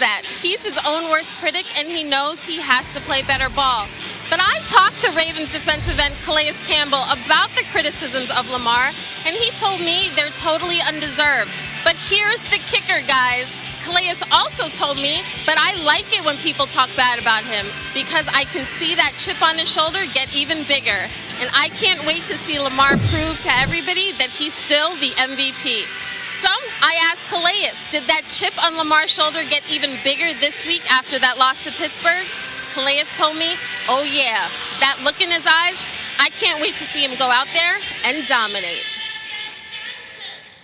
that. He's his own worst critic, and he knows he has to play better ball. But I talked to Ravens defensive end Calais Campbell about the criticisms of Lamar, and he told me they're totally undeserved. But here's the kicker, guys. Calais also told me, but I like it when people talk bad about him because I can see that chip on his shoulder get even bigger. And I can't wait to see Lamar prove to everybody that he's still the MVP. So I asked Calais, did that chip on Lamar's shoulder get even bigger this week after that loss to Pittsburgh? Calais told me, oh yeah, that look in his eyes, I can't wait to see him go out there and dominate.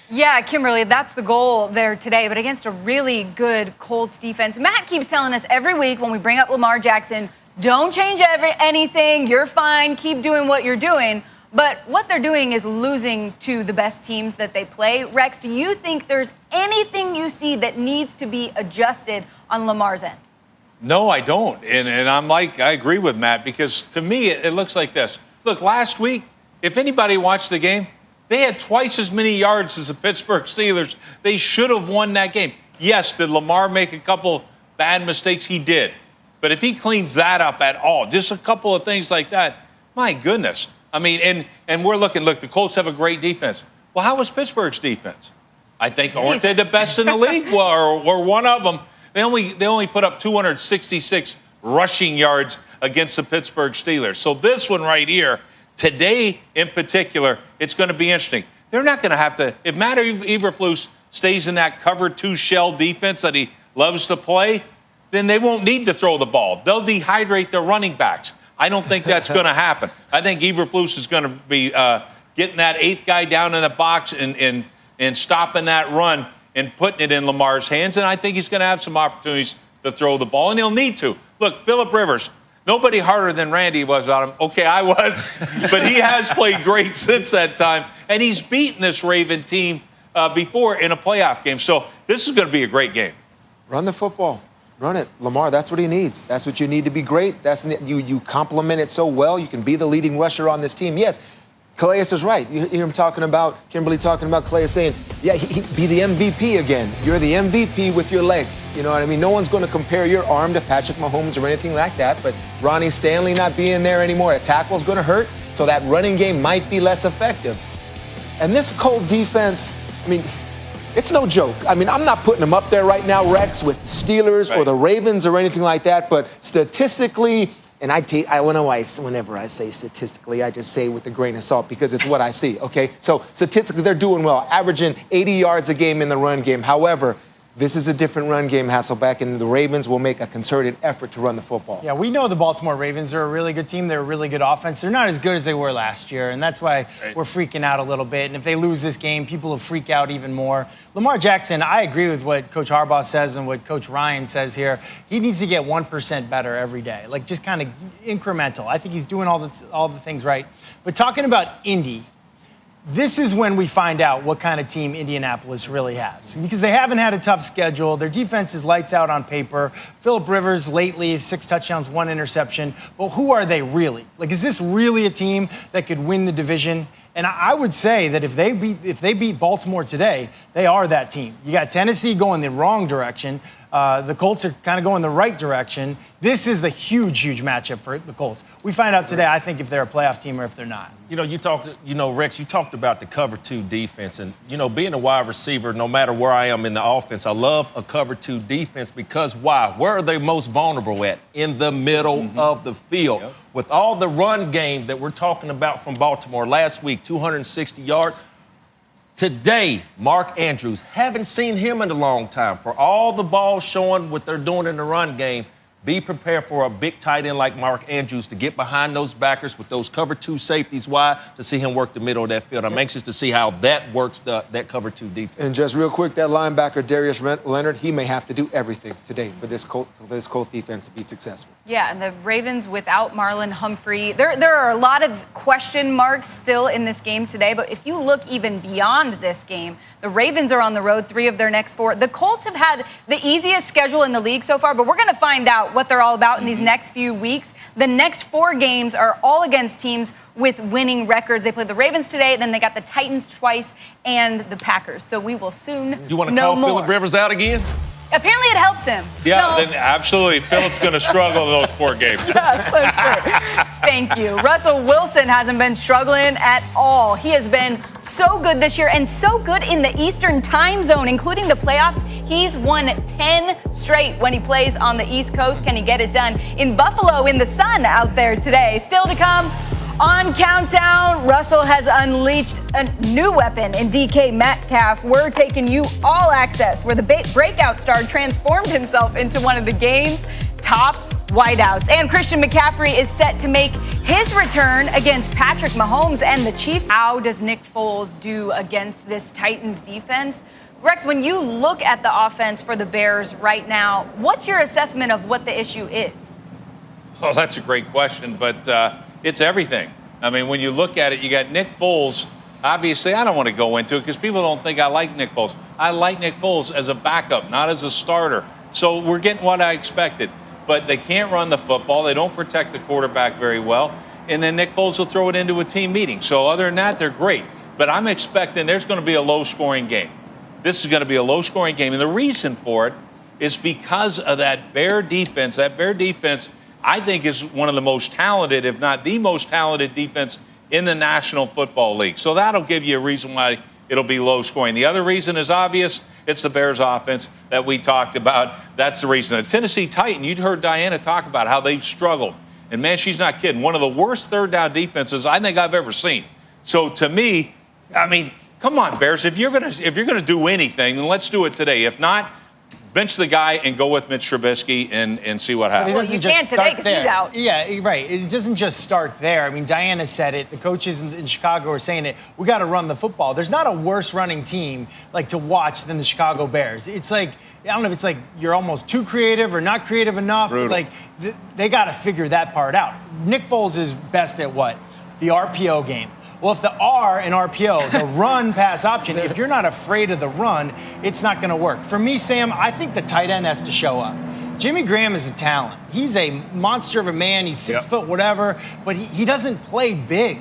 Yeah, Kimberly, that's the goal there today, but against a really good Colts defense. Matt keeps telling us every week when we bring up Lamar Jackson, don't change anything, you're fine, keep doing what you're doing. But what they're doing is losing to the best teams that they play. Rex, do you think there's anything you see that needs to be adjusted on Lamar's end? No, I don't. And I agree with Matt because to me, it looks like this. Look, last week, if anybody watched the game, they had twice as many yards as the Pittsburgh Steelers. They should have won that game. Yes, did Lamar make a couple bad mistakes? He did. But if he cleans that up at all, just a couple of things like that, my goodness. I mean, and we're looking, look, the Colts have a great defense. Well, how was Pittsburgh's defense? I think, aren't they the best in the league? Well, or one of them. They only put up 266 rushing yards against the Pittsburgh Steelers. So this one right here, today in particular, it's going to be interesting. They're not going to have to, if Matt Eberflus stays in that cover two shell defense that he loves to play, then they won't need to throw the ball. They'll dehydrate their running backs. I don't think that's going to happen. I think Eberflus is going to be getting that eighth guy down in the box and stopping that run and putting it in Lamar's hands. And I think he's going to have some opportunities to throw the ball, and he'll need to. Look, Phillip Rivers, nobody harder than Randy was on him. Okay, I was. But he has played great since that time. And he's beaten this Raven team before in a playoff game. So this is going to be a great game. Run the football. Run it. Lamar, that's what he needs. That's what you need to be great. You complement it so well. You can be the leading rusher on this team. Yes, Calais is right. You hear him talking about, Kimberly talking about Calais saying, yeah, he'd be the MVP again. You're the MVP with your legs. You know what I mean? No one's going to compare your arm to Patrick Mahomes or anything like that, but Ronnie Stanley not being there anymore, a tackle's going to hurt, so that running game might be less effective. And this Colt defense, I mean, it's no joke. I mean, I'm not putting them up there right now, Rex, with the Steelers or the Ravens or anything like that, but statistically, and whenever I say statistically, I just say with a grain of salt because it's what I see, okay? So statistically, they're doing well, averaging 80 yards a game in the run game. However, this is a different run game, Hasselbeck, and the Ravens will make a concerted effort to run the football. Yeah, we know the Baltimore Ravens are a really good team. They're a really good offense. They're not as good as they were last year, and that's why we're freaking out a little bit. And if they lose this game, people will freak out even more. Lamar Jackson, I agree with what Coach Harbaugh says and what Coach Ryan says here. He needs to get 1% better every day, like just kind of incremental. I think he's doing all the things right. But talking about Indy, this is when we find out what kind of team Indianapolis really has. Because they haven't had a tough schedule. Their defense is lights out on paper. Phillip Rivers lately, 6 touchdowns, 1 interception. But who are they really? Like, is this really a team that could win the division? And I would say that if they beat Baltimore today, they are that team. You got Tennessee going the wrong direction. The Colts are kind of going the right direction. This is the huge matchup for the Colts. We find out today, I think, if they're a playoff team or if they're not. Rex, you talked about the cover 2 defense. And, being a wide receiver, no matter where I am in the offense, I love a cover 2 defense because why? Where are they most vulnerable at? In the middle of the field. Yep. With all the run game that we're talking about from Baltimore last week, 260 yards. Today, Mark Andrews, haven't seen him in a long time. For all the balls showing what they're doing in the run game, be prepared for a big tight end like Mark Andrews to get behind those backers with those cover 2 safeties wide to see him work the middle of that field. I'm anxious to see how that works, that cover 2 defense. And just real quick, that linebacker, Darius Leonard, he may have to do everything today for this Colt defense to be successful. Yeah, and the Ravens without Marlon Humphrey, there are a lot of question marks still in this game today, but if you look even beyond this game, the Ravens are on the road 3 of their next 4. The Colts have had the easiest schedule in the league so far, but we're going to find out what they're all about in these next few weeks. The next 4 games are all against teams with winning records. They play the Ravens today, then they got the Titans twice and the Packers. So we will soon know more. You want to call Phillip Rivers out again? Apparently it helps him. Yeah, then absolutely. Philip's going to struggle in those 4 games. Yeah, so true. Thank you. Russell Wilson hasn't been struggling at all. He has been so good this year and so good in the Eastern time zone, including the playoffs. He's won 10 straight when he plays on the East Coast. Can he get it done in Buffalo in the sun out there today? Still to come. On Countdown, Russell has unleashed a new weapon in DK Metcalf. We're taking you all access, where the breakout star transformed himself into one of the game's top wideouts. And Christian McCaffrey is set to make his return against Patrick Mahomes and the Chiefs. How does Nick Foles do against this Titans defense? Rex, when you look at the offense for the Bears right now, what's your assessment of what the issue is? Oh, that's a great question, but it's everything. I mean, when you look at it, you got Nick Foles. Obviously, I don't want to go into it because people don't think I like Nick Foles. I like Nick Foles as a backup, not as a starter. So we're getting what I expected. But they can't run the football. They don't protect the quarterback very well. And then Nick Foles will throw it into a team meeting. So other than that, they're great. But I'm expecting there's going to be a low-scoring game. This is going to be a low-scoring game. And the reason for it is because of that Bear defense. That Bear defense, I think, is one of the most talented, if not the most talented defense in the National Football League. So that'll give you a reason why it'll be low scoring. The other reason is obvious. It's the Bears offense that we talked about. That's the reason. The Tennessee Titan, you'd heard Diana talk about how they've struggled. And, man, she's not kidding. One of the worst third down defenses I think I've ever seen. So, to me, I mean, come on, Bears. If you're gonna do anything, then let's do it today. If not, bench the guy and go with Mitch Trubisky and see what happens. Well, you can't today because he's out. Yeah, right. It doesn't just start there. I mean, Diana said it. The coaches in Chicago are saying it. We got to run the football. There's not a worse running team to watch than the Chicago Bears. It's like, I don't know if it's like you're almost too creative or not creative enough. Brutal. They got to figure that part out. Nick Foles is best at what? The RPO game. Well, if the R in RPO, the run-pass option, if you're not afraid of the run, it's not going to work. For me, Sam, I think the tight end has to show up. Jimmy Graham is a talent. He's a monster of a man. He's 6 foot whatever, but he doesn't play big.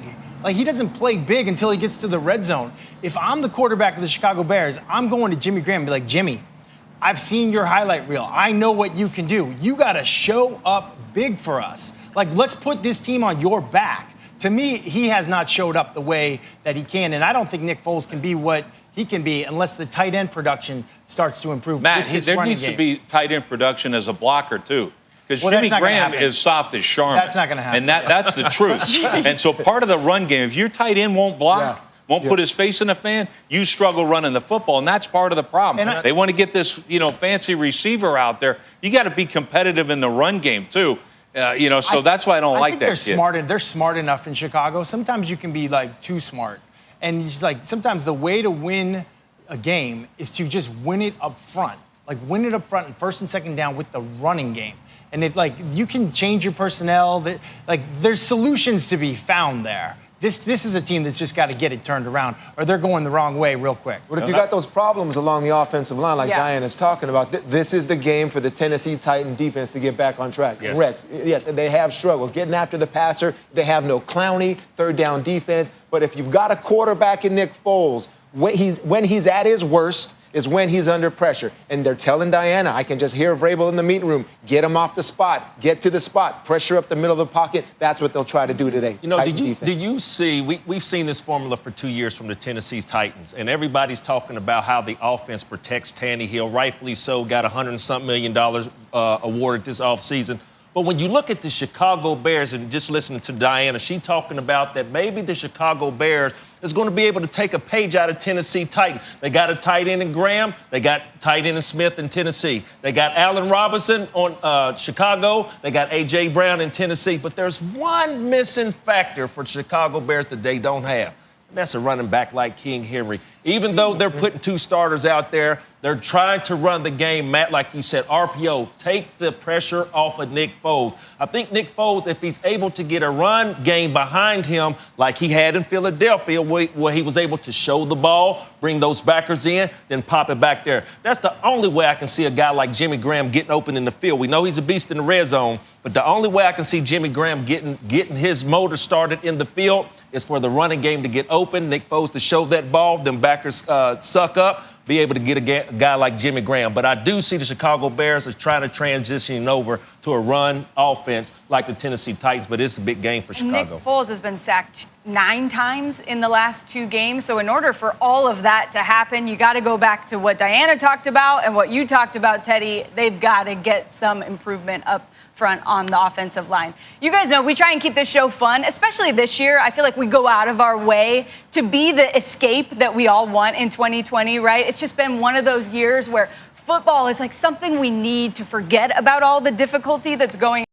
He doesn't play big until he gets to the red zone. If I'm the quarterback of the Chicago Bears, I'm going to Jimmy Graham and be like, Jimmy, I've seen your highlight reel. I know what you can do. You got to show up big for us. Let's put this team on your back. To me, he has not showed up the way that he can, and I don't think Nick Foles can be what he can be unless the tight end production starts to improve. Matt, there needs to be tight end production as a blocker, too. Because Jimmy Graham is soft as Charmin. That's not going to happen. And that's the truth. And so part of the run game, if your tight end won't block, won't put his face in the fan, you struggle running the football, and that's part of the problem. They want to get this, fancy receiver out there. You got to be competitive in the run game, too. So that's why I don't like that. They're smart enough in Chicago. Sometimes you can be too smart, and it's sometimes the way to win a game is to just win it up front, win it up front and first and second down with the running game. And if you can change your personnel, there's solutions to be found there. This is a team that's just got to get it turned around, or they're going the wrong way real quick. But if you got those problems along the offensive line, like Diane is talking about, this is the game for the Tennessee Titan defense to get back on track. Yes. Rex, yes, they have struggled getting after the passer. They have no Clowney, third down defense. But if you've got a quarterback in Nick Foles, when he's at his worst is when he's under pressure. And they're telling Diana, I can just hear Vrabel in the meeting room, get him off the spot, get to the spot, pressure up the middle of the pocket. That's what they'll try to do today. Did you see, we've seen this formula for 2 years from the Tennessee Titans, and everybody's talking about how the offense protects Tannehill, rightfully so, got $100-something million awarded this offseason. But when you look at the Chicago Bears, and just listening to Diana, she talking about that maybe the Chicago Bears is going to be able to take a page out of Tennessee Titans. They got a tight end in Graham. They got tight end in Smith in Tennessee. They got Allen Robinson on Chicago. They got A.J. Brown in Tennessee. But there's one missing factor for Chicago Bears that they don't have. And that's a running back like King Henry. Even though they're putting 2 starters out there, they're trying to run the game, Matt, like you said, RPO, take the pressure off of Nick Foles. I think Nick Foles, if he's able to get a run game behind him like he had in Philadelphia, where he was able to show the ball, bring those backers in, then pop it back there. That's the only way I can see a guy like Jimmy Graham getting open in the field. We know he's a beast in the red zone, but the only way I can see Jimmy Graham getting his motor started in the field is for the running game to get open, Nick Foles to show that ball, then backers suck up. be able to get a guy like Jimmy Graham. But I do see the Chicago Bears as trying to transition over to a run offense like the Tennessee Titans, but it's a big game for Chicago. Nick Foles has been sacked 9 times in the last 2 games. So in order for all of that to happen, you got to go back to what Diana talked about and what you talked about, Teddy. They've got to get some improvement up front on the offensive line. You guys know we try and keep this show fun, especially this year. I feel like we go out of our way to be the escape that we all want in 2020, right? It's just been one of those years where football is like something we need to forget about all the difficulty that's going